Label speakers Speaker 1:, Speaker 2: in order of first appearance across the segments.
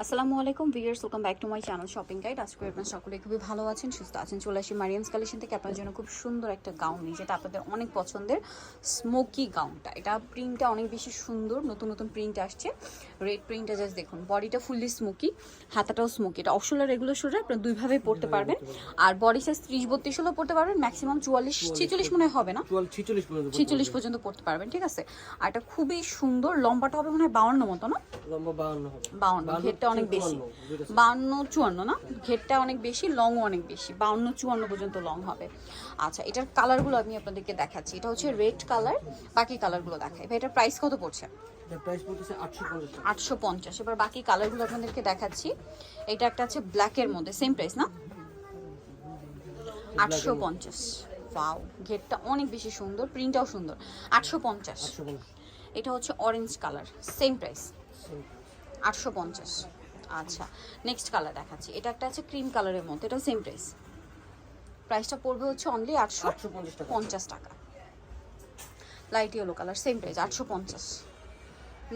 Speaker 1: আসসালামু আলাইকুম viewers, welcome back to my channel shopping guide. আজকে আপনারা সকলে খুবই ভালো আছেন, সুস্থ আছেন। চলে আসি মারিয়ামস কালেকশন থেকে আপনার জন্য খুব সুন্দর একটা গাউন নিয়ে, যেটা আপনাদের অনেক পছন্দের স্মোকি গাউনটা। এটা প্রিন্টটা অনেক বেশি সুন্দর, নতুন নতুন প্রিন্ট আসছে। রেড প্রিন্টটা জাস্ট দেখুন, বডিটা ফুললি স্মোকি, হাতাটাও স্মোকি। এটা অফশোল আর রেগুলার শোল্ডার, আপনারা দুইভাবেই পড়তে পারবেন। আর বডি সাইজ 30-32 হলেও পড়তে পারবেন, ম্যাক্সিমাম 44-46 মনে হয় হবে না, 46 পর্যন্ত পড়তে পারবেন, ঠিক আছে। আর এটা খুবই সুন্দর, লম্বাটা হবে মনে হয় 52 মতো না,
Speaker 2: লম্বা 52 হবে।
Speaker 1: 52, ঘেরটা অনেক বেশি, 52-54 না, ঘেরটা অনেক বেশি, লংও অনেক বেশি, 52-54 পর্যন্ত লং হবে। আচ্ছা, এটার কালারগুলো আমি আপনাদেরকে দেখাচ্ছি। এটা হচ্ছে রেড কালার, বাকি কালারগুলো দেখাই। ভাই এটার প্রাইস কত পড়ছে?
Speaker 2: এর প্রাইস পড়তেছে 850 টাকা।
Speaker 1: 850। এবার বাকি কালারগুলো আপনাদেরকে দেখাচ্ছি। এটা একটা আছে ব্ল্যাকের মধ্যে, সেম প্রাইস না, 850। ওয়াও, ঘেরটা অনেক বেশি সুন্দর, প্রিন্টটাও সুন্দর, 850।
Speaker 2: 850
Speaker 1: এটা হচ্ছে অরেঞ্জ কালার, সেম প্রাইস, 850। আচ্ছা, নেক্সট কালার দেখাচ্ছি। এটা একটা আছে ক্রিম কালারের মধ্যে, এটাও সেম প্রাইস। প্রাইসটা পড়বে হচ্ছে অনলি 850 টাকা। Light yellow colour, same price, 850।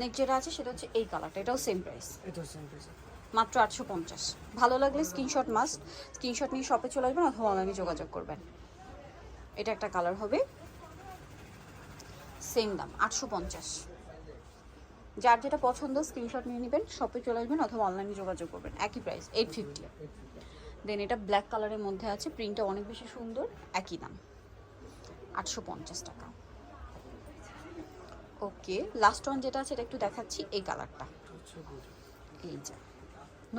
Speaker 1: Next যেটা আছে সেটা হচ্ছে এই কালারটা, এটাও সেম প্রাইস,
Speaker 2: এটা সেম প্রাইস।
Speaker 1: মাত্র 850। ভালো লাগলে স্ক্রিনশট মাস্ট, স্ক্রিনশট নিয়ে শপে চলে আসবেন অথবা অনলাইনে যোগাযোগ করবেন। এটা একটা কালার হবে, সেম দাম 850। যার যেটা পছন্দ স্ক্রিনশট নিয়ে নেবেন, শপে চলে আসবেন অথবা অনলাইনে যোগাযোগ করবেন, একই প্রাইস 850। দেন এটা ব্ল্যাক কালারের মধ্যে আছে, প্রিন্টটা অনেক বেশি সুন্দর, একই দাম 850 টাকা। ওকে, লাস্ট ওয়ান যেটা আছে এটা একটু দেখাচ্ছি, এই কালারটা, এই যে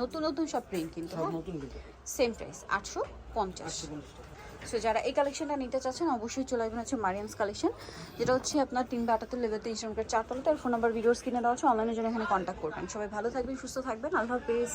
Speaker 1: নতুন নতুন সব প্রিন্ট কিন্তু
Speaker 2: সব নতুন কিন্তু
Speaker 1: সেম প্রাইস 850।
Speaker 2: 850 টাকা।
Speaker 1: সো যারা এই কালেকশনটা নিতে চাচ্ছেন অবশ্যই চলে আসবেন হচ্ছে মারিয়ামস কালেকশন, যেটা হচ্ছে আপনার 3/78 লেভেলতে ইনস্টাগ্রামের 4 তলাতে। আর ফোন নাম্বার ভিডিওস কিনে দেওয়া হচ্ছে, অনলাইনের জন্য এখানে কন্ট্যাক্ট করবেন। সবাই ভালো থাকবেন, সুস্থ থাকবেন, আল্লাহ হাফেজ।